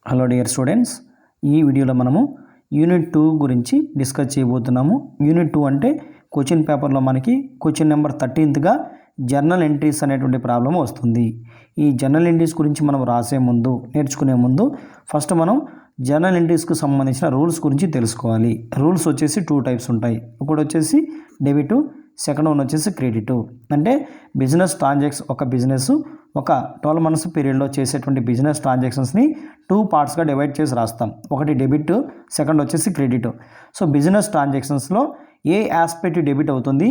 Hello dear students, ఈ వీడియోలో మనము యూనిట్ 2 గురించి డిస్కస్ చేయబోతున్నాము. యూనిట్ 2 అంటే క్వశ్చన్ పేపర్లో మనకి క్వశ్చన్ నెంబర్ 13గా జర్నల్ ఎంట్రీస్ అనేటువంటి ప్రాబ్లం వస్తుంది. ఈ జర్నల్ ఎంట్రీస్ గురించి మనం నేర్చుకునే ముందు ఫస్ట్ మనం జర్నల్ ఎంట్రీస్కు సంబంధించిన రూల్స్ గురించి తెలుసుకోవాలి. రూల్స్ వచ్చేసి 2 టైప్స్ ఉంటాయి. ఒకటి వచ్చేసి డెబిట్, సెకండ్ వన్ వచ్చేసి క్రెడిట్. అంటే బిజినెస్ ట్రాన్సాక్షన్, ఒక బిజినెస్ ఒక 12 months పీరియడ్లో చేసేటువంటి బిజినెస్ ట్రాన్సాక్షన్స్ని 2 పార్ట్స్గా డివైడ్ చేసి రాస్తాం. ఒకటి డెబిట్, సెకండ్ వచ్చేసి క్రెడిట్. సో బిజినెస్ ట్రాన్సాక్షన్స్లో ఏ ఆస్పెక్ట్ డెబిట్ అవుతుంది,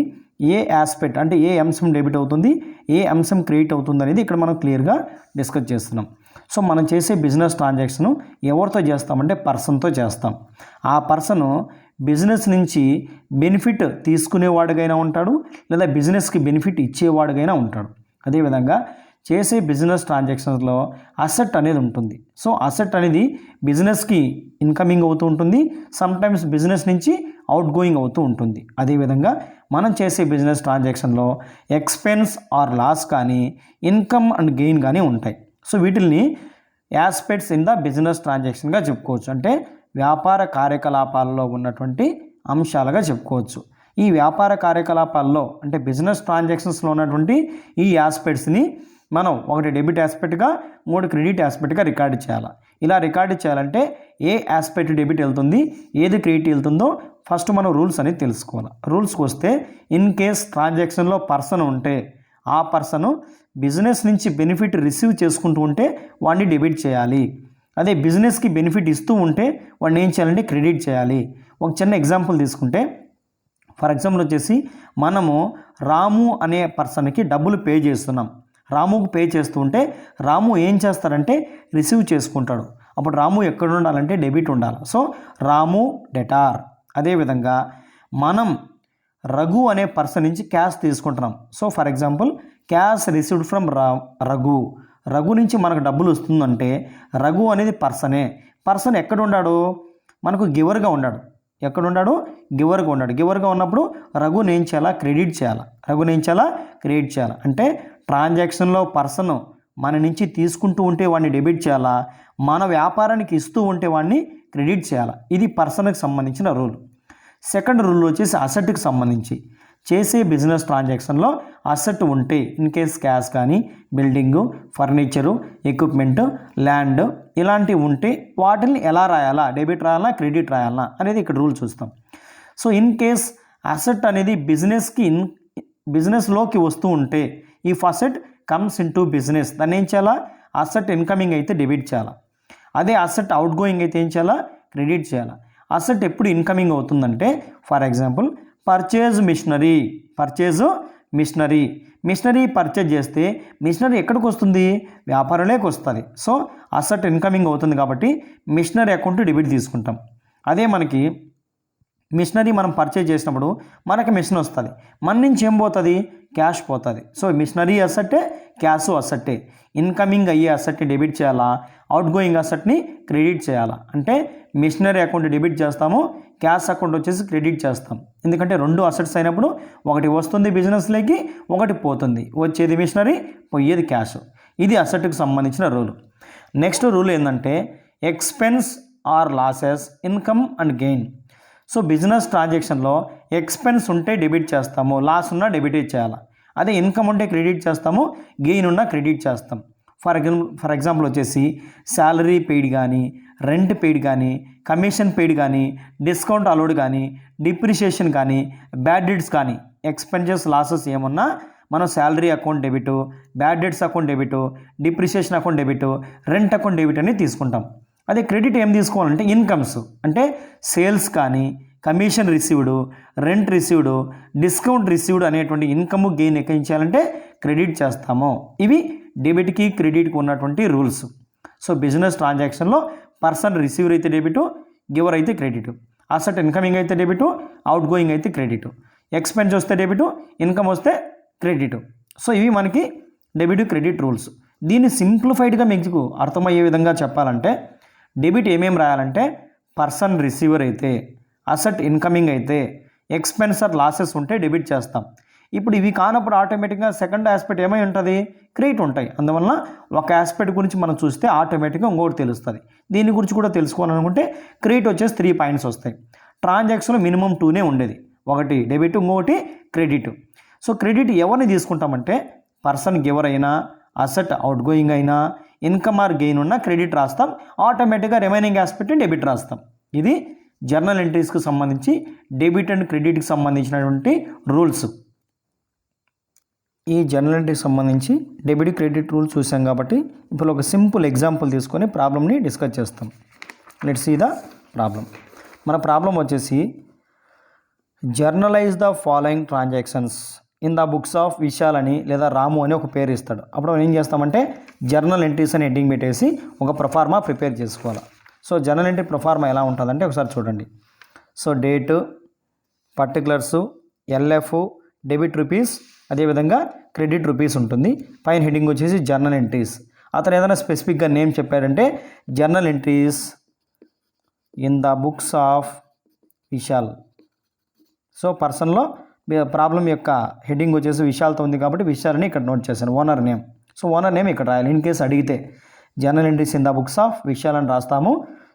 ఏ ఆస్పెక్ట్ అంటే ఏ అంశం డెబిట్ అవుతుంది, ఏ అంశం క్రెడిట్ అవుతుంది అనేది ఇక్కడ మనం క్లియర్గా డిస్కస్ చేస్తున్నాం. సో మనం చేసే బిజినెస్ ట్రాన్సాక్షన్ ఎవరితో చేస్తామంటే పర్సన్తో చేస్తాం. ఆ పర్సన్ బిజినెస్ నుంచి బెనిఫిట్ తీసుకునేవాడుగైనా ఉంటాడు, లేదా బిజినెస్కి బెనిఫిట్ ఇచ్చేవాడుగైనా ఉంటాడు. అదేవిధంగా చేసే బిజినెస్ ట్రాన్సాక్షన్స్లో అసెట్ అనేది ఉంటుంది. సో అసెట్ అనేది బిజినెస్కి ఇన్కమింగ్ అవుతూ ఉంటుంది, సమ్టైమ్స్ బిజినెస్ నుంచి అవుట్ గోయింగ్ అవుతూ ఉంటుంది. అదేవిధంగా మనం చేసే బిజినెస్ ట్రాన్సాక్షన్లో ఎక్స్పెన్స్ ఆర్ లాస్ కానీ, ఇన్కమ్ అండ్ గెయిన్ కానీ ఉంటాయి. సో వీటిల్ని యాస్పెక్ట్స్ ఇన్ ద బిజినెస్ ట్రాన్సాక్షన్గా చెప్పుకోవచ్చు. అంటే వ్యాపార కార్యకలాపాలలో ఉన్నటువంటి అంశాలుగా చెప్పుకోవచ్చు. ఈ వ్యాపార కార్యకలాపాల్లో అంటే బిజినెస్ ట్రాన్సాక్షన్స్లో ఉన్నటువంటి ఈ యాస్పెక్ట్స్ని మనం ఒకటి డెబిట్ ఆస్పెక్ట్గా, 3 క్రెడిట్ ఆస్పెక్ట్గా రికార్డు చేయాలి. ఇలా రికార్డు చేయాలంటే ఏ ఆస్పెక్ట్ డెబిట్ వెళ్తుంది, ఏది క్రెడిట్ వెళ్తుందో ఫస్ట్ మనం రూల్స్ అనేది తెలుసుకోవాలి. రూల్స్కి వస్తే ఇన్ కేస్ ట్రాన్సాక్షన్లో పర్సన్ ఉంటే ఆ పర్సన్ బిజినెస్ నుంచి బెనిఫిట్ రిసీవ్ చేసుకుంటూ ఉంటే వాడిని డెబిట్ చేయాలి. అదే బిజినెస్కి బెనిఫిట్ ఇస్తూ ఉంటే వాడిని ఏం చేయాలంటే క్రెడిట్ చేయాలి. ఒక చిన్న ఎగ్జాంపుల్ తీసుకుంటే, ఫర్ ఎగ్జాంపుల్ వచ్చేసి మనము రాము అనే పర్సన్కి డబ్బులు పే చేస్తున్నాం. రాముకు పే చేస్తూ ఉంటే రాము ఏం చేస్తాడంటే రిసీవ్ చేసుకుంటాడు. అప్పుడు రాము ఎక్కడ ఉండాలంటే డెబిట్ ఉండాలి. సో రాము డెటార్. అదేవిధంగా మనం రఘు అనే పర్సన్ నుంచి క్యాష్ తీసుకుంటున్నాం. So for example cash received from Raghu. Raghu నుంచి మనకు డబ్బులు వస్తుందంటే రఘు అనేది పర్సన్ ఎక్కడ ఉన్నాడు, మనకు గివర్గా ఉన్నాడు. ఎక్కడ ఉన్నాడు, గివర్గా ఉన్నాడు. గివర్గా ఉన్నప్పుడు రఘుని ఏం చేయాలా, క్రెడిట్ చేయాలా. అంటే ట్రాన్సాక్షన్లో పర్సన్ మన నుంచి తీసుకుంటూ ఉంటే వాడిని డెబిట్ చేయాలా, మన వ్యాపారానికి ఇస్తూ ఉంటే వాడిని క్రెడిట్ చేయాలా. ఇది పర్సన్కి సంబంధించిన రూల్. సెకండ్ రూల్ వచ్చేసి అసెట్కి సంబంధించి. చేసే బిజినెస్ ట్రాన్సాక్షన్లో అసెట్ ఉంటే ఇన్ కేస్ క్యాష్ కానీ, బిల్డింగు, ఫర్నిచరు, ఎక్విప్మెంట్, ల్యాండ్ ఇలాంటివి ఉంటే వాటిని ఎలా రాయాలా, డెబిట్ రాయాలా, క్రెడిట్ రాయాలా అనేది ఇక్కడ రూల్ చూస్తాం. సో ఇన్ కేస్ అసెట్ అనేది బిజినెస్లోకి వస్తూ ఉంటే if asset comes in to business, దాన్ని ఏం చేయాలా, అసెట్ ఇన్కమింగ్ అయితే డెబిట్ చేయాలా. అదే అసెట్ అవుట్ గోయింగ్ అయితే ఏం చేయాలా, క్రెడిట్ చేయాలా. అసెట్ ఎప్పుడు ఇన్కమింగ్ అవుతుందంటే for example purchase machinery purchase చేస్తే మిషనరీ ఎక్కడికి వస్తుంది, వ్యాపారంలోకి వస్తుంది. సో అసెట్ ఇన్కమింగ్ అవుతుంది కాబట్టి మిషనరీ అకౌంట్ డెబిట్ తీసుకుంటాం. అదే మనకి మిషనరీ మనం పర్చేజ్ చేసినప్పుడు మనకి మిషన్ వస్తుంది, మన నుంచి ఏం పోతుంది, క్యాష్ పోతుంది. సో మిషనరీ అసెట్టే, క్యాష్ అసెట్టే. ఇన్కమింగ్ అయ్యే అసెట్ని డెబిట్ చేయాలా, అవుట్ గోయింగ్ అసెట్ని క్రెడిట్ చేయాలా. అంటే మిషనరీ అకౌంట్ డెబిట్ చేస్తాము, క్యాష్ అకౌంట్ వచ్చేసి క్రెడిట్ చేస్తాం. ఎందుకంటే 2 అసెట్స్ అయినప్పుడు ఒకటి వస్తుంది బిజినెస్లోకి, ఒకటి పోతుంది. వచ్చేది మిషనరీ, పోయేది క్యాష్. ఇది అసెట్కి సంబంధించిన రూల్. నెక్స్ట్ రూల్ ఏంటంటే expense are losses, income and gain. So business ట్రాన్సాక్షన్లో ఎక్స్పెన్స్ ఉంటే డెబిట్ చేస్తాము, లాస్ ఉన్నా డెబిట్ చేయాలి. అదే ఇన్కమ్ ఉంటే క్రెడిట్ చేస్తాము, గెయిన్ ఉన్నా క్రెడిట్ చేస్తాం. ఫర్ ఎగ్జాంపుల్ వచ్చేసి శాలరీ పెయిడ్ కానీ, రెంట్ పెయిడ్ కానీ, కమిషన్ పెయిడ్ కానీ, డిస్కౌంట్ అలౌడ్ కానీ, డిప్రిషియేషన్ కానీ, బ్యాడ్ డెట్స్ కానీ, ఎక్స్పెన్సెస్ లాసెస్ ఏమన్నా మనం salary account debit, bad debts account debit, depreciation account debit, rent account debit అని తీసుకుంటాం. అదే క్రెడిట్ ఏం తీసుకోవాలంటే ఇన్కమ్స్ అంటే సేల్స్ కానీ, commission received, rent received, discount received అనేటువంటి ఇన్కమ్ గెయిన్ ఎక్కించాలంటే క్రెడిట్ చేస్తాము. ఇవి డెబిట్కి క్రెడిట్కి ఉన్నటువంటి రూల్స్. సో బిజినెస్ ట్రాన్సాక్షన్లో పర్సన్ రిసీవర్ అయితే డెబిట్, గివర్ అయితే క్రెడిట్. అసెట్ ఇన్కమింగ్ అయితే డెబిట్, అవుట్ గోయింగ్ అయితే క్రెడిట్. ఎక్స్పెన్స్ వస్తే డెబిట్, ఇన్కమ్ వస్తే క్రెడిట్. సో ఇవి మనకి డెబిట్ క్రెడిట్ రూల్స్. దీన్ని సింప్లిఫైడ్గా మీకు అర్థమయ్యే విధంగా చెప్పాలంటే డెబిట్ ఏమేమి రాయాలంటే పర్సన్ రిసీవర్ అయితే, అసెట్ ఇన్కమింగ్ అయితే, ఎక్స్పెన్స్ ఆర్ లాసెస్ ఉంటే డెబిట్ చేస్తాం. ఇప్పుడు ఇవి కానప్పుడు ఆటోమేటిక్గా సెకండ్ ఆస్పెక్ట్ ఏమై ఉంటుంది, క్రెడిట్ ఉంటాయి. అందువలన ఒక ఆస్పెక్ట్ గురించి మనం చూస్తే ఆటోమేటిక్గా ఇంకోటి తెలుస్తుంది. దీని గురించి కూడా తెలుసుకోవాలనుకుంటే క్రెడిట్ వచ్చేసి 3 పాయింట్స్ వస్తాయి. ట్రాన్సాక్షన్లో మినిమం 2నే ఉండేది, ఒకటి డెబిట్ ఇంకొకటి క్రెడిట్. సో క్రెడిట్ ఎవరిని తీసుకుంటామంటే పర్సన్ గివర్ అయినా, అసెట్ అవుట్ గోయింగ్ అయినా, ఇన్కమ్ ఆర్ గెయిన్ ఉన్న క్రెడిట్ రాస్తాం, ఆటోమేటిక్గా రిమైనింగ్ ఆస్పెక్ట్ డెబిట్ రాస్తాం. ఇది జర్నల్ ఎంట్రీస్కి సంబంధించి డెబిట్ అండ్ క్రెడిట్కి సంబంధించినటువంటి రూల్స్. ఈ జర్నల్ ఎంట్రీకి సంబంధించి డెబిట్ క్రెడిట్ రూల్స్ చూసాం కాబట్టి ఇప్పుడు ఒక సింపుల్ ఎగ్జాంపుల్ తీసుకొని ప్రాబ్లమ్ని డిస్కస్ చేస్తాం. Let's see the problem. మన ప్రాబ్లం వచ్చేసి journalise the following transactions in the books of Vishal అని లేదా రాము అని ఒక పేరు ఇస్తాడు. అప్పుడు మనం ఏం చేస్తామంటే జర్నల్ ఎంట్రీస్ అని హెడ్డింగ్ పెట్టేసి ఒక ప్రొఫార్మా ప్రిపేర్ చేసుకోవాలి. సో జర్నల్ ఎంట్రీ ప్రొఫార్మా ఎలా ఉంటుందంటే ఒకసారి చూడండి. So date, particulars, LF, debit rupees, అదేవిధంగా క్రెడిట్ రూపీస్ ఉంటుంది. పైన హెడ్డింగ్ వచ్చేసి జర్నల్ ఎంట్రీస్. అతను ఏదైనా స్పెసిఫిక్గా నేమ్ చెప్పారంటే journal entries in the books of Vishal. So పర్సన్లో ప్రాబ్లం యొక్క హెడ్డింగ్ వచ్చేసి విశాల్తో ఉంది కాబట్టి విశాల్ని ఇక్కడ నోట్ చేశాను, owner name. So owner name ఇక్కడ రాయాలి. ఇన్ కేసు అడిగితే journal entries in the books of Vishal అని రాస్తాము.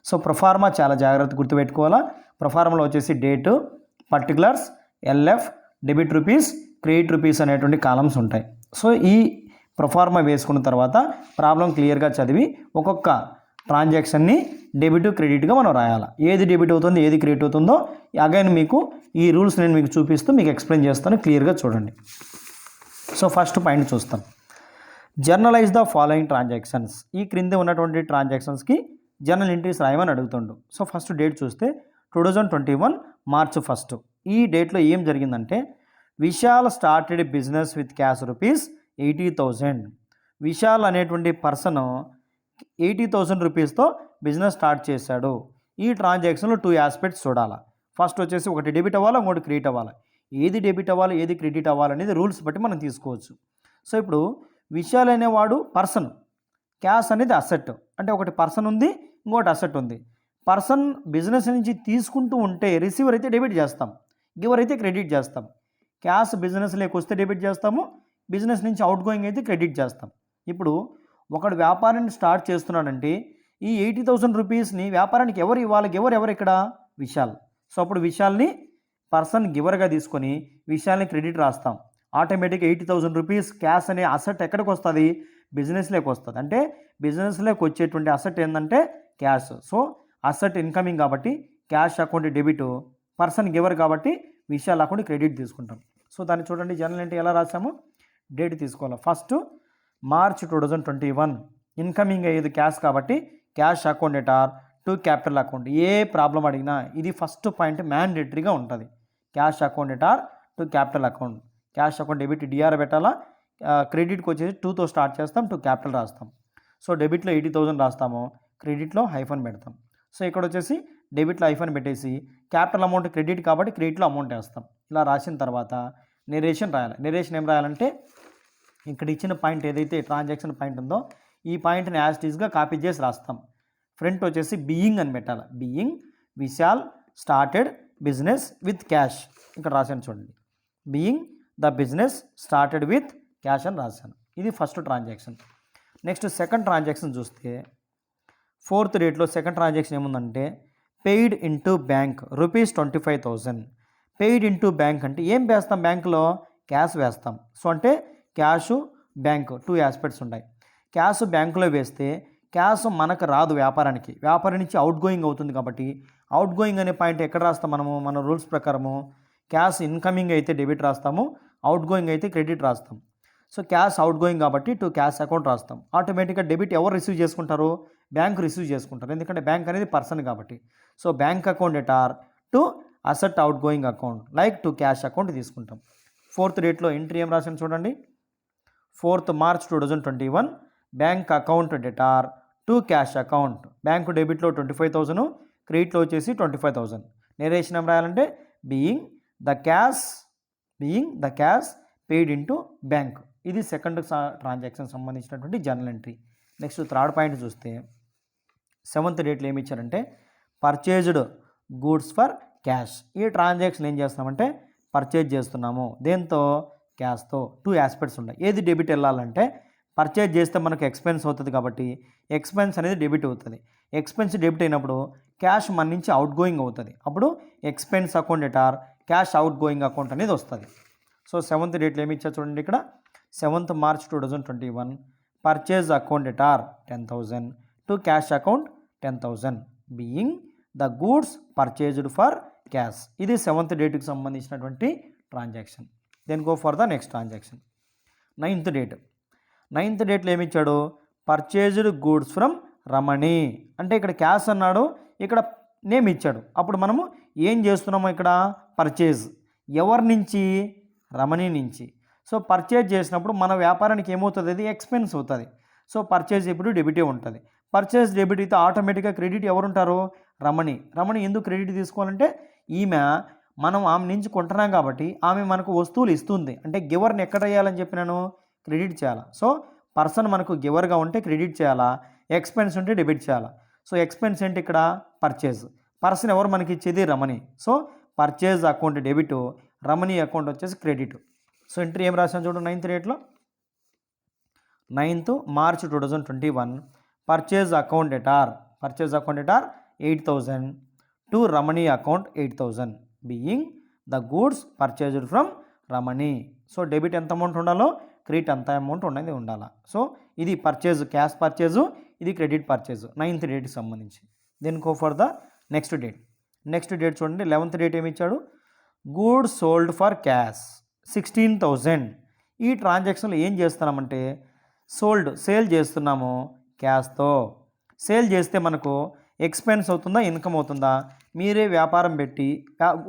సో ప్రొఫార్మా చాలా జాగ్రత్త గుర్తుపెట్టుకోవాలా. ప్రొఫార్మాలో వచ్చేసి date, particulars, LF, debit rupees, credit rupees అనేటువంటి కాలమ్స్ ఉంటాయి. సో ఈ ప్రొఫార్మా వేసుకున్న తర్వాత ప్రాబ్లం క్లియర్గా చదివి ఒక్కొక్క ట్రాన్సాక్షన్ని డెబిట్ క్రెడిట్గా మనం రాయాలి. ఏది డెబిట్ అవుతుందో ఏది క్రెడిట్ అవుతుందో అగైన్ మీకు ఈ రూల్స్ నేను మీకు చూపిస్తూ మీకు ఎక్స్ప్లెయిన్ చేస్తాను, క్లియర్గా చూడండి. సో ఫస్ట్ పాయింట్ చూస్తాం. Journalise the following transactions. ఈ క్రింద ఉన్నటువంటి ట్రాన్సాక్షన్స్కి జర్నల్ ఎంట్రీస్ రాయమని అడుగుతుండు. సో ఫస్ట్ డేట్ చూస్తే 2021 మార్చ్ 1. ఈ డేట్లో ఏం జరిగిందంటే Vishal started business with cash rupees 80,000. Vishal అనేటువంటి పర్సన్ 80,000 రూపీస్తో బిజినెస్ స్టార్ట్ చేశాడు. ఈ ట్రాన్సాక్షన్లో 2 ఆస్పెక్ట్స్ చూడాలి. ఫస్ట్ వచ్చేసి ఒకటి డెబిట్ అవ్వాలి, ఇంకోటి క్రెడిట్ అవ్వాలి. ఏది డెబిట్ అవ్వాలి ఏది క్రెడిట్ అవ్వాలి అనేది రూల్స్ బట్టి మనం తీసుకోవచ్చు. సో ఇప్పుడు విశాల్ అనేవాడు పర్సన్, క్యాష్ అనేది అసెట్. అంటే ఒకటి పర్సన్ ఉంది, ఇంకోటి అసెట్ ఉంది. పర్సన్ బిజినెస్ నుంచి తీసుకుంటూ ఉంటే రిసీవర్ అయితే డెబిట్ చేస్తాం, గివర్ అయితే క్రెడిట్ చేస్తాం. క్యాష్ బిజినెస్లోకి వస్తే డెబిట్ చేస్తాము, బిజినెస్ నుంచి అవుట్ గోయింగ్ అయితే క్రెడిట్ చేస్తాం. ఇప్పుడు ఒకడు వ్యాపారాన్ని స్టార్ట్ చేస్తున్నాడంటే ఈ 80,000 రూపీస్ని వ్యాపారానికి ఎవరు ఇవ్వాలి, ఎవరు ఇక్కడ విశాల్. సో అప్పుడు విశాల్ని పర్సన్ గివర్గా తీసుకొని విశాల్ని క్రెడిట్ రాస్తాం. ఆటోమేటిక్గా 80,000 రూపీస్ క్యాష్ అనే అసెట్ ఎక్కడికి వస్తుంది, బిజినెస్లోకి వస్తుంది. అంటే బిజినెస్లోకి వచ్చేటువంటి అసెట్ ఏంటంటే క్యాష్. సో అసెట్ ఇన్కమింగ్ కాబట్టి cash account debit, person giver కాబట్టి విశాల్ అకౌంట్ క్రెడిట్ తీసుకుంటాం. సో దాన్ని చూడండి జర్నల్ ఎంట్రీ ఎలా రాసాము, డేట్ తీసుకోవాలి. ఫస్ట్ మార్చ్ 2021 ఇన్కమింగ్ అయ్యేది క్యాష్ కాబట్టి cash account debtor to capital account. ఏ ప్రాబ్లం అడిగినా ఇది ఫస్ట్ పాయింట్ మ్యాండేటరీగా ఉంటుంది. Cash account debtor to capital account. Cash account debit DR పెట్టాలా, క్రెడిట్కి వచ్చేసి 2తో స్టార్ట్ చేస్తాం, 2 క్యాపిటల్ రాస్తాం. సో డెబిట్లో 80,000 రాస్తాము, క్రెడిట్లో హైఫన్ పెడతాం. సో ఇక్కడ వచ్చేసి డెబిట్లో హైఫన్ పెట్టేసి క్యాపిటల్ అమౌంట్ క్రెడిట్ కాబట్టి క్రెడిట్లో అమౌంట్ వేస్తాం. ఇలా రాసిన తర్వాత నెరేషన్ రాయాలి. నెరేషన్ ఏం రాయాలంటే ఇక్కడ ఇచ్చిన పాయింట్ ఏదైతే ట్రాన్సాక్షన్ పాయింట్ ఉందో ఈ పాయింట్ని యాజ్ ఇట్ ఈస్గా కాపీ చేసి రాస్తాం. ఫ్రంట్ వచ్చేసి బీయింగ్ అని పెట్టాలి. Being Vishal started business with cash ఇక్కడ రాశాను చూడండి. Being the business started with cash అని రాశాను. ఇది first transaction. Next second transaction చూస్తే 4th డేట్లో సెకండ్ ట్రాన్సాక్షన్ ఏముందంటే paid into bank rupees 25,000. Paid into bank అంటే ఏం వేస్తాం, బ్యాంకులో క్యాష్ వేస్తాం. సో అంటే క్యాష్ బ్యాంక్ 2 ఆస్పెక్ట్స్ ఉంటాయి. క్యాష్ బ్యాంకులో వేస్తే క్యాష్ మనకు రాదు, వ్యాపారం నుంచి అవుట్ గోయింగ్ అవుతుంది కాబట్టి అవుట్ గోయింగ్ అనే పాయింట్ ఎక్కడ రాస్తాం మనము, మన రూల్స్ ప్రకారము క్యాష్ ఇన్కమింగ్ అయితే డెబిట్ రాస్తాము, అవుట్ గోయింగ్ అయితే క్రెడిట్ రాస్తాం. సో క్యాష్ అవుట్ గోయింగ్ కాబట్టి 2 క్యాష్ అకౌంట్ రాస్తాం. ఆటోమేటిక్గా డెబిట్ ఎవరు రిసీవ్ చేసుకుంటారు, బ్యాంక్ రిసీవ్ చేసుకుంటారు, ఎందుకంటే బ్యాంక్ అనేది పర్సన్ కాబట్టి. So bank account debtor to asset outgoing account like 2 cash account తీసుకుంటాం. 4th డేట్లో ఎంట్రీ ఏం రాసాను చూడండి. 4th March 2021 bank account debtor to cash account. Bank డెబిట్లో 25,000, క్రెడిట్లో వచ్చేసి 25,000. నెరేషన్ ఏం రాయాలంటే being the cash paid into bank. ఇది సెకండ్ ట్రాన్సాక్షన్ సంబంధించినటువంటి journal entry. Next 3rd point చూస్తే 7th డేట్లో ఏమి ఇచ్చారంటే పర్చేజ్డ్ గూడ్స్ ఫర్ క్యాష్. ఈ ట్రాన్సాక్షన్ ఏం చేస్తున్నామంటే పర్చేజ్ చేస్తున్నాము, దేంతో క్యాష్తో. 2 ఆస్పెక్ట్స్ ఉన్నాయి. ఏది డెబిట్ వెళ్ళాలంటే పర్చేజ్ చేస్తే మనకు ఎక్స్పెన్స్ అవుతుంది కాబట్టి ఎక్స్పెన్స్ అనేది డెబిట్ అవుతుంది. ఎక్స్పెన్స్ డెబిట్ అయినప్పుడు క్యాష్ మన నుంచి అవుట్ గోయింగ్ అవుతుంది. అప్పుడు expense account ఎటార్ cash out going account అనేది వస్తుంది. సో 7th డేట్లో ఏమి ఇచ్చారు చూడండి ఇక్కడ 7th March 2021 పర్చేజ్ అకౌంట్ ఎటార్ 10,000 to cash account 10,000 being the goods purchased for cash. ఇది 7th డేట్కి సంబంధించినటువంటి transaction. Then go for the next transaction. 9th date. 9th డేట్లో ఏమి ఇచ్చాడు పర్చేజ్డ్ గూడ్స్ ఫ్రమ్ రమణి అంటే ఇక్కడ క్యాష్ అన్నాడు, ఇక్కడ నేమ్ ఇచ్చాడు. అప్పుడు మనము ఏం చేస్తున్నాము ఇక్కడ పర్చేజ్ ఎవరి నుంచి రమణి నుంచి. సో పర్చేజ్ చేసినప్పుడు మన వ్యాపారానికి ఏమవుతుంది అది ఎక్స్పెన్స్ అవుతుంది. సో పర్చేజ్ ఇప్పుడు డెబిటే ఉంటుంది. పర్చేజ్ డెబిట్ అయితే ఆటోమేటిక్గా క్రెడిట్ ఎవరు ఉంటారు రమణి. రమణి ఎందుకు క్రెడిట్ తీసుకోవాలంటే మనం ఆమె నుంచి కొంటున్నాం కాబట్టి ఆమె మనకు వస్తువులు ఇస్తుంది. అంటే గివర్ని ఎక్కడ వేయాలని చెప్పినాను క్రెడిట్ చేయాలా. సో పర్సన్ మనకు గివర్గా ఉంటే క్రెడిట్ చేయాలా, ఎక్స్పెన్స్ ఉంటే డెబిట్ చేయాలా. సో ఎక్స్పెన్స్ ఏంటి ఇక్కడ పర్చేజ్, పర్సన్ ఎవరు మనకి ఇచ్చేది Ramani. So purchase account debit, Ramani account వచ్చేసి క్రెడిట్. సో ఎంట్రీ ఏం రాసాను చూడు 9th డేట్లో 9th March 2021 పర్చేజ్ అకౌంట్ ఎటార్ 8,000 to Ramani account 8,000 being the goods purchased from Ramani. So debit ఎంత అమౌంట్ ఉండాలో క్రెడిట్ అంత అమౌంట్ ఉన్నది ఉండాలా. సో ఇది పర్చేజ్ క్యాష్ పర్చేజు, ఇది క్రెడిట్ పర్చేజ్ 9th డేట్కి సంబంధించి. Then go for the next date. Next date చూడండి 11th డేట్ ఏమి ఇచ్చాడు గూడ్స్ సోల్డ్ ఫర్ క్యాష్ 16,000. ఈ ట్రాన్సాక్షన్లో ఏం చేస్తున్నామంటే సేల్ చేస్తున్నాము క్యాష్తో. సేల్ చేస్తే మనకు ఎక్స్పెన్స్ అవుతుందా ఇన్కమ్ అవుతుందా. మీరే వ్యాపారం పెట్టి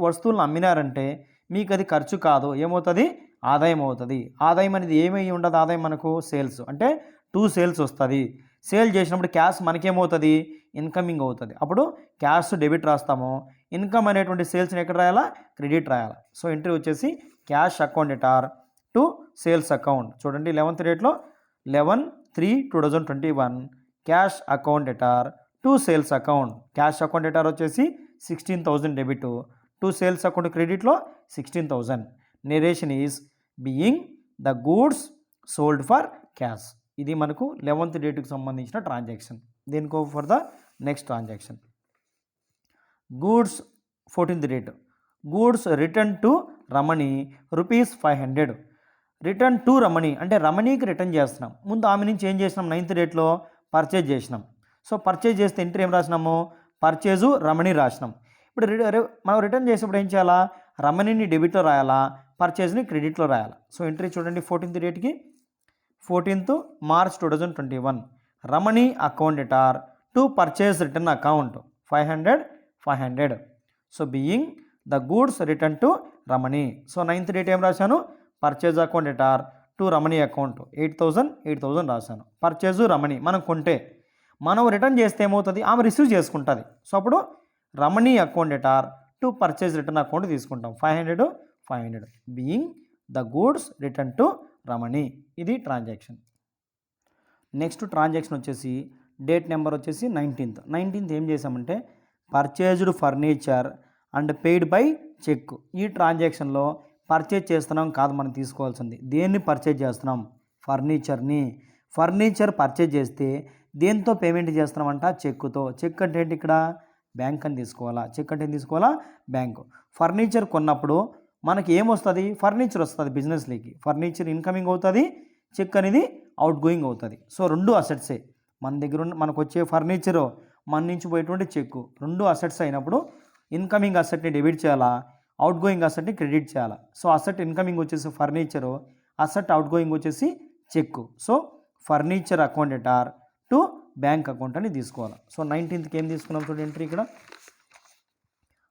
వస్తువులను అమ్మినారంటే మీకు అది ఖర్చు కాదు, ఏమవుతుంది ఆదాయం అవుతుంది. ఆదాయం అనేది ఏమై ఉండదు, ఆదాయం మనకు సేల్స్ అంటే 2 సేల్స్ వస్తుంది. సేల్ చేసినప్పుడు క్యాష్ మనకేమవుతుంది ఇన్కమింగ్ అవుతుంది. అప్పుడు క్యాష్ డెబిట్ రాస్తాము, ఇన్కమ్ అనేటువంటి సేల్స్ని ఎక్కడ రాయాలా క్రెడిట్ రాయాలి. సో ఎంట్రీ వచ్చేసి cash account debtor to sales account. చూడండి 11th డేట్లో 11/3/2021 cash account debtor to sales account. Cash account debtor వచ్చేసి 16,000 డెబిట్, టు సేల్స్ అకౌంట్ క్రెడిట్లో 16,000. Narration is being the goods sold for cash. ఇది మనకు 11th డేట్కి సంబంధించిన transaction. దీనికి for the next transaction goods 14th date goods return to Ramani ₹500. Return to Ramani అంటే రమణికి return చేస్తున్నాం. ముందు ఆమె నుంచి ఏం చేసినాం 9th డేట్లో పర్చేజ్ చేసినాం. సో పర్చేజ్ చేస్తే ఎంట్రీ ఏం రాసినాము పర్చేజు రమణి రాసినాం. ఇప్పుడు మనం రిటర్న్ చేసేప్పుడు ఏం చేయాలా రమణిని డెబిట్లో రాయాలా, పర్చేజ్ని క్రెడిట్లో రాయాలా. సో ఎంట్రీ చూడండి 14th డేట్కి 14th March 2021 Ramani account debtor to purchase return account 500. So being the goods return to Ramani. So 9th date ఏం రాశాను purchase account debtor to Ramani account 8,000 రాశాను. పర్చేజు రమణి మనం కొంటే, మనం రిటర్న్ చేస్తే ఏమవుతుంది ఆమె రిసీవ్ చేసుకుంటుంది. సో అప్పుడు Ramani account debtor to purchase return account తీసుకుంటాం 500 being the goods return to Ramani. ఇది ట్రాన్సాక్షన్. నెక్స్ట్ ట్రాన్సాక్షన్ వచ్చేసి డేట్ నెంబర్ వచ్చేసి 19th ఏం చేసామంటే purchased furniture and paid by cheque. ఈ ట్రాన్సాక్షన్లో పర్చేజ్ చేస్తున్నాం కాదు మనం తీసుకోవాల్సింది, దేన్ని పర్చేజ్ చేస్తున్నాం ఫర్నిచర్ పర్చేజ్ చేస్తే దేంతో పేమెంట్ చేస్తున్నామంట చెక్కుతో. చెక్ అంటే ఏంటి ఇక్కడ బ్యాంక్ అని తీసుకోవాలా. చెక్ అంటే ఏం తీసుకోవాలా బ్యాంకు. ఫర్నిచర్ కొన్నప్పుడు మనకి ఏమొస్తుంది ఫర్నిచర్ వస్తుంది బిజినెస్లోకి, ఫర్నిచర్ ఇన్కమింగ్ అవుతుంది, చెక్ అనేది అవుట్ గోయింగ్ అవుతుంది. సో 2 అసెట్సే మన దగ్గర మనకు వచ్చే ఫర్నిచరు మన నుంచి పోయేటువంటి చెక్కు 2 అసెట్స్ అయినప్పుడు ఇన్కమింగ్ అసెట్ని డెబిట్ చేయాలా, అవుట్ గోయింగ్ అసెట్ని క్రెడిట్ చేయాలా. సో అసెట్ ఇన్కమింగ్ వచ్చేసి ఫర్నిచరు, అసెట్ అవుట్ గోయింగ్ వచ్చేసి cheque. So furniture account debtor to bank account అని తీసుకోవాలి. సో 19th ఏం తీసుకున్నాం చూడండి ఎంట్రీ ఇక్కడ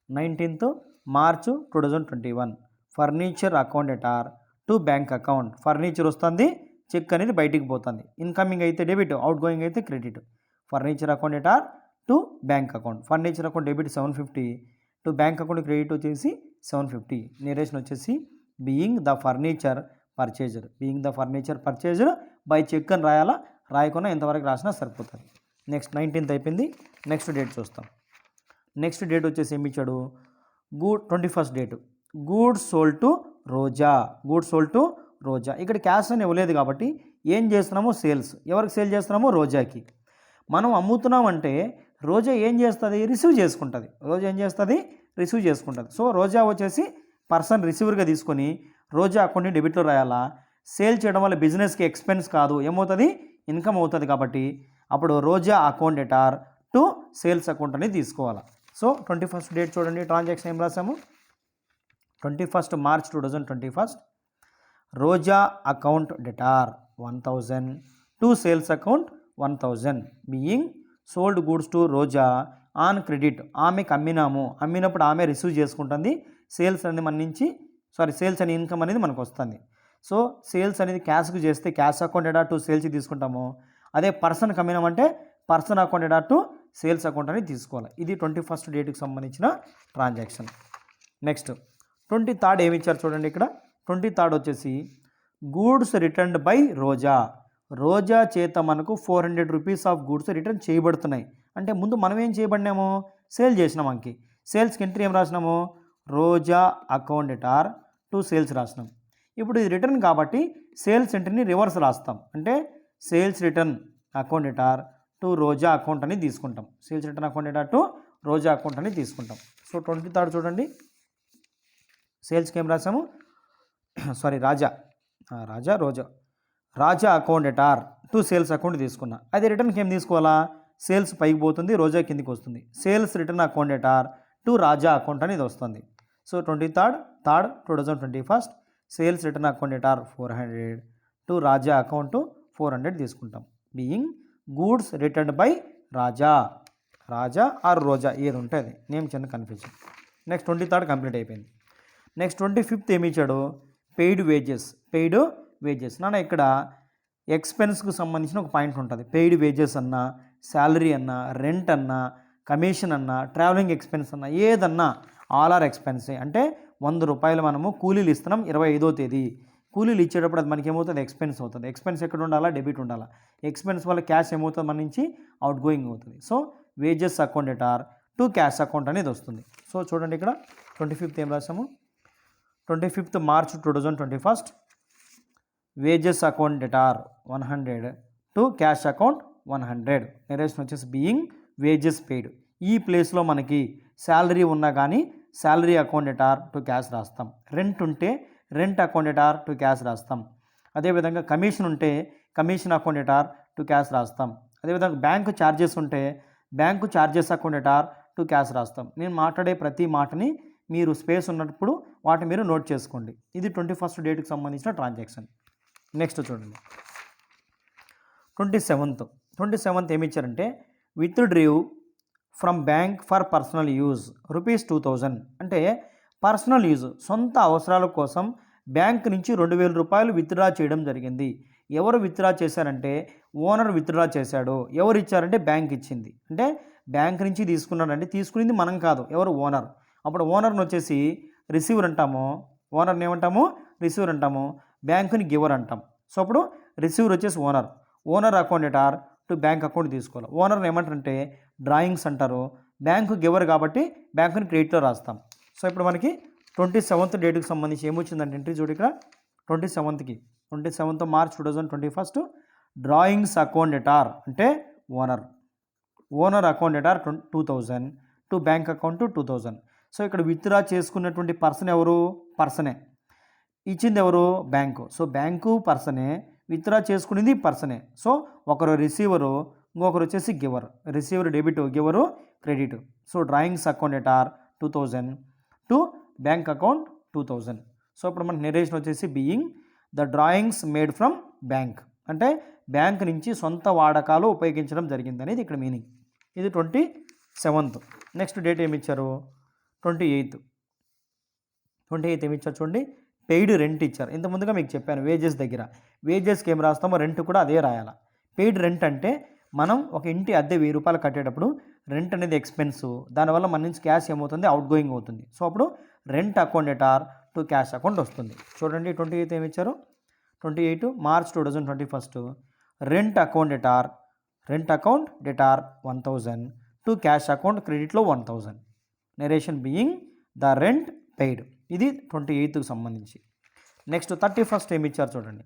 19th March 2021 furniture account debtor to bank account. Furniture వస్తుంది, చెక్ అనేది బయటికి పోతుంది. ఇన్కమింగ్ అయితే డెబిట్, అవుట్ గోయింగ్ అయితే credit. Furniture account debtor to bank account. Furniture account debit 750 to bank account credit వచ్చేసి 750. నెరేషన్ వచ్చేసి being the furniture purchased by cheque అని రాయాలా, రాయకుండా ఎంతవరకు రాసినా సరిపోతుంది. నెక్స్ట్ 19th అయిపోయింది. నెక్స్ట్ డేట్ చూస్తాం. నెక్స్ట్ డేట్ వచ్చేసి ఏమి ఇచ్చాడు 21st date goods sold to Roja, goods sold to రోజా. ఇక్కడ క్యాష్ అని ఇవ్వలేదు కాబట్టి ఏం చేస్తున్నాము, సేల్స్. ఎవరికి సేల్ చేస్తున్నాము, రోజాకి. మనం అమ్ముతున్నామంటే రోజా ఏం చేస్తుంది, రిసీవ్ చేసుకుంటుంది. రోజా ఏం చేస్తుంది, రిసీవ్ చేసుకుంటుంది. సో రోజా వచ్చేసి పర్సన్ రిసీవర్గా తీసుకొని రోజా అకౌంట్ని డెబిట్లో రాయాలా. సేల్ చేయడం వల్ల బిజినెస్కి ఎక్స్పెన్స్ కాదు, ఏమవుతుంది, ఇన్కమ్ అవుతుంది. కాబట్టి అప్పుడు Roja account debtor to sales account అనేది తీసుకోవాలి. సో 21st డేట్ చూడండి, ట్రాన్సాక్షన్ ఏం రాసాము, 21st March 2021 Roja account debtor 1000 to sales account 1000 being sold goods to Roja on credit. ఆమెకు అమ్మినప్పుడు ఆమె రిసీవ్ చేసుకుంటుంది. సేల్స్ అనేది మన నుంచి సేల్స్ అనే ఇన్కమ్ అనేది మనకు వస్తుంది. సో సేల్స్ అనేది క్యాష్కి చేస్తే cash account debtor to sales తీసుకుంటాము. అదే పర్సన్కి అమ్మినామంటే person account debtor to sales account అనేది తీసుకోవాలి. ఇది 21st డేట్కి సంబంధించిన ట్రాన్సాక్షన్. నెక్స్ట్ 23rd ఏమి ఇచ్చారు చూడండి. ఇక్కడ 23rd వచ్చేసి గూడ్స్ రిటర్న్డ్ బై రోజా. రోజా చేత మనకు 400 రూపీస్ ఆఫ్ గూడ్స్ రిటర్న్ చేయబడుతున్నాయి. అంటే ముందు మనం ఏం చేయబడినాము, సేల్ చేసినాం. మనకి సేల్స్కి ఎంట్రీ ఏం రాసినాము, Roja account debtor to sales రాసినాం. ఇప్పుడు ఇది రిటర్న్ కాబట్టి సేల్స్ ఎంట్రీని రివర్స్ రాస్తాం. అంటే sales return account debtor to Roja account అని తీసుకుంటాం. Sales return account debtor to Roja account అని తీసుకుంటాం. సో 23rd చూడండి, సేల్స్కి ఏం రాసాము, Raja account debtor to sales account తీసుకున్నా. అదే రిటర్న్కి ఏం తీసుకోవాలా, సేల్స్ పైకి పోతుంది, రోజా కిందికి వస్తుంది. Sales return account debtor to Raja account అనేది వస్తుంది. So 23rd 2021 sales return account debtor 400 to Raja account 400 తీసుకుంటాం. Being goods returned by Raja or Roja ఏది ఉంటుంది, నేమ్ చిన్న కన్ఫ్యూజన్. నెక్స్ట్ 23rd కంప్లీట్ అయిపోయింది. నెక్స్ట్ 25th ఏమి ఇచ్చాడు, పెయిడ్ వేజెస్. నాన్న ఇక్కడ ఎక్స్పెన్స్కి సంబంధించిన ఒక పాయింట్ ఉంటుంది. పెయిడ్ వేజెస్ అన్నా, శాలరీ అన్నా, రెంట్ అన్నా, కమిషన్ అన్నా, ట్రావెలింగ్ ఎక్స్పెన్స్ అన్నా, ఏదన్నా ఆల్ ఆర్ ఎక్స్పెన్సే. అంటే 100 రూపాయలు మనము కూలీలు ఇస్తున్నాం 25వ తేదీ. కూలీలు ఇచ్చేటప్పుడు అది మనకి ఏమవుతుంది, ఎక్స్పెన్స్ అవుతుంది. ఎక్స్పెన్స్ ఎక్కడ ఉండాలా, డెబిట్ ఉండాలా. ఎక్స్పెన్స్ వల్ల క్యాష్ ఏమవుతుంది, మన నుంచి అవుట్ గోయింగ్ అవుతుంది. So wages account debtor to cash account అనేది వస్తుంది. సో చూడండి ఇక్కడ 25th ఏం రాసాము, 25th March 2021 wages account debtor 100 to cash account 100. Narration వచ్చేసి బీయింగ్ వేజెస్ పెయిడ్. ఈ ప్లేస్లో మనకి శాలరీ ఉన్నా కానీ salary account debtor to cash రాస్తాం. రెంట్ ఉంటే rent account debtor to cash రాస్తాం. అదేవిధంగా కమిషన్ ఉంటే commission account debtor to cash రాస్తాం. అదేవిధంగా బ్యాంకు ఛార్జెస్ ఉంటే bank charges account debtor to cash రాస్తాం. నేను మాట్లాడే ప్రతి మాటని మీరు స్పేస్ ఉన్నప్పుడు వాటిని మీరు నోట్ చేసుకోండి. ఇది 21st డేట్కి సంబంధించిన ట్రాన్సాక్షన్. నెక్స్ట్ చూడండి 27th ఏమి ఇచ్చారంటే withdrew from bank for personal use ₹2000. అంటే పర్సనల్ యూజ్, సొంత అవసరాల కోసం బ్యాంక్ నుంచి 2000 రూపాయలు విత్డ్రా చేయడం జరిగింది. ఎవరు విత్డ్రా చేశారంటే ఓనర్ విత్డ్రా చేశాడు. ఎవరు ఇచ్చారంటే బ్యాంక్ ఇచ్చింది. అంటే బ్యాంక్ నుంచి తీసుకున్నాడంటే తీసుకునేది మనం కాదు, ఎవరు, ఓనర్. అప్పుడు ఓనర్ని వచ్చేసి రిసీవర్ అంటాము, ఓనర్ని ఏమంటాము, రిసీవర్ అంటాము. బ్యాంకుని గివర్ అంటాం. సో అప్పుడు రిసీవర్ వచ్చేసి owner account debtor to bank account తీసుకోవాలి. ఓనర్ని ఏమంటారంటే డ్రాయింగ్స్ అంటారు. బ్యాంకు గివర్ కాబట్టి బ్యాంకుని క్రెడిట్లో రాస్తాం. సో ఇప్పుడు మనకి 27th డేట్కి సంబంధించి ఏమొచ్చిందంటే ఎంట్రీ చూడు ఇక్కడ 27th March 2021 drawings account debtor అంటే owner account debtor 2000 to bank account 2000. So ఇక్కడ విత్డ్రా చేసుకున్నటువంటి పర్సన్ ఎవరు, పర్సనే. ఇచ్చింది ఎవరు, బ్యాంకు. సో బ్యాంకు పర్సనే, విత్డ్రా చేసుకునేది పర్సనే. సో ఒకరు రిసీవరు, ఇంకొకరు వచ్చేసి giver. Receiver debit, giver credit. So drawings account debtor 2000 to bank account 2000. So ఇప్పుడు మనకి నెరేషన్ వచ్చేసి being the drawings made from bank. అంటే బ్యాంక్ నుంచి సొంత వాడకాలు ఉపయోగించడం జరిగింది అనేది ఇక్కడ మీనింగ్. ఇది 27th. నెక్స్ట్ డేట్ ఏమి ఇచ్చారు, 28th ఏమి ఇచ్చారు చూడండి, పెయిడ్ రెంట్ ఇచ్చారు. ఇంత ముందుగా మీకు చెప్పాను వేజెస్ దగ్గర. వేజెస్కి ఏం రాస్తామో రెంట్ కూడా అదే రాయాలి. పెయిడ్ రెంట్ అంటే మనం ఒక ఇంటి అద్దె 1000 రూపాయలు కట్టేటప్పుడు రెంట్ అనేది ఎక్స్పెన్స్, దానివల్ల మన నుంచి క్యాష్ ఏమవుతుంది, అవుట్ గోయింగ్ అవుతుంది. సో అప్పుడు rent account debtor to cash account వస్తుంది. చూడండి 28th ఏమి ఇచ్చారు, 28 March 2021 rent account debtor 1000 to cash account క్రెడిట్లో 1000. Narration being the rent paid. ఇది 28th సంబంధించి. నెక్స్ట్ 31st ఏమి ఇచ్చారు చూడండి.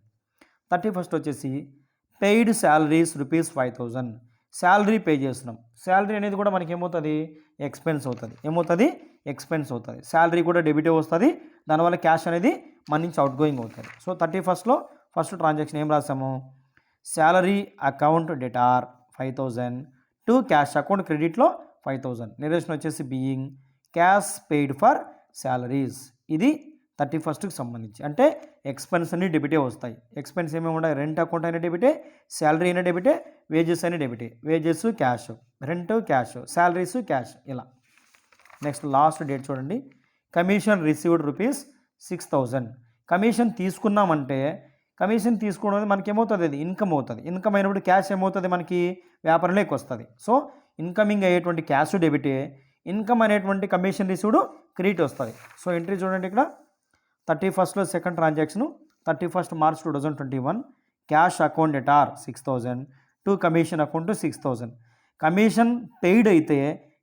31st వచ్చేసి పెయిడ్ శాలరీస్ ₹5,000 శాలరీ పే చేస్తున్నాం. శాలరీ అనేది కూడా మనకి ఏమవుతుంది, ఎక్స్పెన్స్ అవుతుంది. ఏమవుతుంది, ఎక్స్పెన్స్ అవుతుంది. శాలరీ కూడా డెబిటే వస్తుంది, దానివల్ల క్యాష్ అనేది మన నుంచి అవుట్ గోయింగ్ అవుతుంది. సో 31stలో ఫస్ట్ ట్రాన్సాక్షన్ ఏం రాసాము, salary account debtor 5,000 to cash account క్రెడిట్లో 5,000. నిరేషన్ వచ్చేసి being cash paid for salaries. ఇది 31stకి సంబంధించి. అంటే ఎక్స్పెన్స్ అన్ని డెబిటే వస్తాయి. ఎక్స్పెన్స్ ఏమేమి ఉన్నాయి, రెంట్ అకౌంట్ అయినా డెబిటే, శాలరీ అయినా డెబిటే, వేజెస్ అయినా డెబిటే. Wages cash, rent cash, salaries cash ఇలా. నెక్స్ట్ లాస్ట్ డేట్ చూడండి. Commission received ₹6,000. కమిషన్ తీసుకున్నామంటే కమిషన్ తీసుకోవడం మనకి ఏమవుతుంది, అది ఇన్కమ్ అవుతుంది. ఇన్కమ్ అయినప్పుడు క్యాష్ ఏమవుతుంది, మనకి వ్యాపారంలోకి వస్తుంది. సో ఇన్కమింగ్ అయ్యేటువంటి క్యాష్ డెబిటే, ఇన్కమ్ అనేటువంటి కమిషన్ రిసీవ్డ్ క్రెడిట్ వస్తుంది. సో ఎంట్రీ చూడండి ఇక్కడ 31stలో second transaction 31st March 2021 cash account debtor 6,000 to commission account 6,000. Commission paid అయితే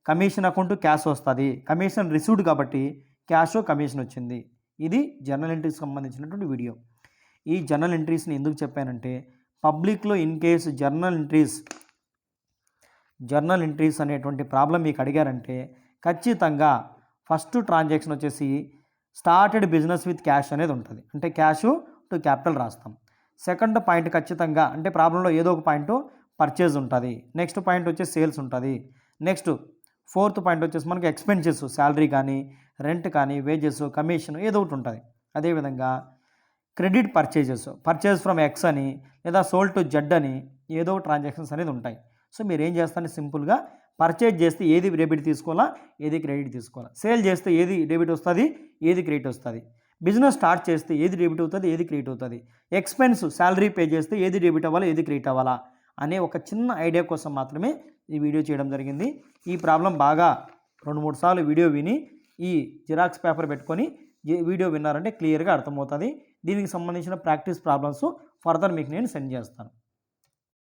కమిషన్ అకౌంట్ క్యాష్ వస్తుంది. కమిషన్ రిసీవ్డ్ కాబట్టి క్యాష్ కమిషన్ వచ్చింది. ఇది జర్నల్ ఎంట్రీకి సంబంధించినటువంటి వీడియో. ఈ జర్నల్ ఎంట్రీస్ని ఎందుకు చెప్పానంటే పబ్లిక్లో ఇన్ కేసు జర్నల్ ఎంట్రీస్ అనేటువంటి ప్రాబ్లం మీకు అడిగారంటే ఖచ్చితంగా ఫస్ట్ ట్రాన్సాక్షన్ వచ్చేసి స్టార్టెడ్ బిజినెస్ విత్ క్యాష్ అనేది ఉంటుంది. అంటే క్యాష్ టు క్యాపిటల్ రాస్తాం. సెకండ్ పాయింట్ ఖచ్చితంగా అంటే ప్రాబ్లంలో ఏదో ఒక పాయింట్ పర్చేజ్ ఉంటుంది. నెక్స్ట్ పాయింట్ వచ్చేసి సేల్స్ ఉంటుంది. నెక్స్ట్ ఫోర్త్ పాయింట్ వచ్చేసి మనకి ఎక్స్పెన్సెస్, శాలరీ కానీ, రెంట్ కానీ, వేజెస్, కమిషన్ ఏదో ఒకటి ఉంటుంది. అదేవిధంగా క్రెడిట్ పర్చేజ్ ఫ్రమ్ ఎక్స్ అని లేదా సోల్డ్ టు జెడ్ అని ఏదో ట్రాన్సాక్షన్స్ అనేది ఉంటాయి. సో మీరు ఏం చేస్తారంటే సింపుల్గా పర్చేజ్ చేస్తే ఏది డెబిట్ తీసుకోవాలా, ఏది క్రెడిట్ తీసుకోవాలా, సేల్ చేస్తే ఏది డెబిట్ వస్తుంది, ఏది క్రెడిట్ వస్తుంది, బిజినెస్ స్టార్ట్ చేస్తే ఏది డెబిట్ అవుతుంది, ఏది క్రెడిట్ అవుతుంది, ఎక్స్పెన్స్ శాలరీ పే చేస్తే ఏది డెబిట్ అవ్వాలా, ఏది క్రెడిట్ అవ్వాలా అనే ఒక చిన్న ఐడియా కోసం మాత్రమే ఈ వీడియో చేయడం జరిగింది. ఈ ప్రాబ్లం బాగా 2-3 సార్లు వీడియో విని ఈ జిరాక్స్ పేపర్ పెట్టుకొని వీడియో విన్నారంటే క్లియర్గా అర్థమవుతుంది. దీనికి సంబంధించిన ప్రాక్టీస్ ప్రాబ్లమ్స్ ఫర్దర్ మీకు నేను సెండ్ చేస్తాను.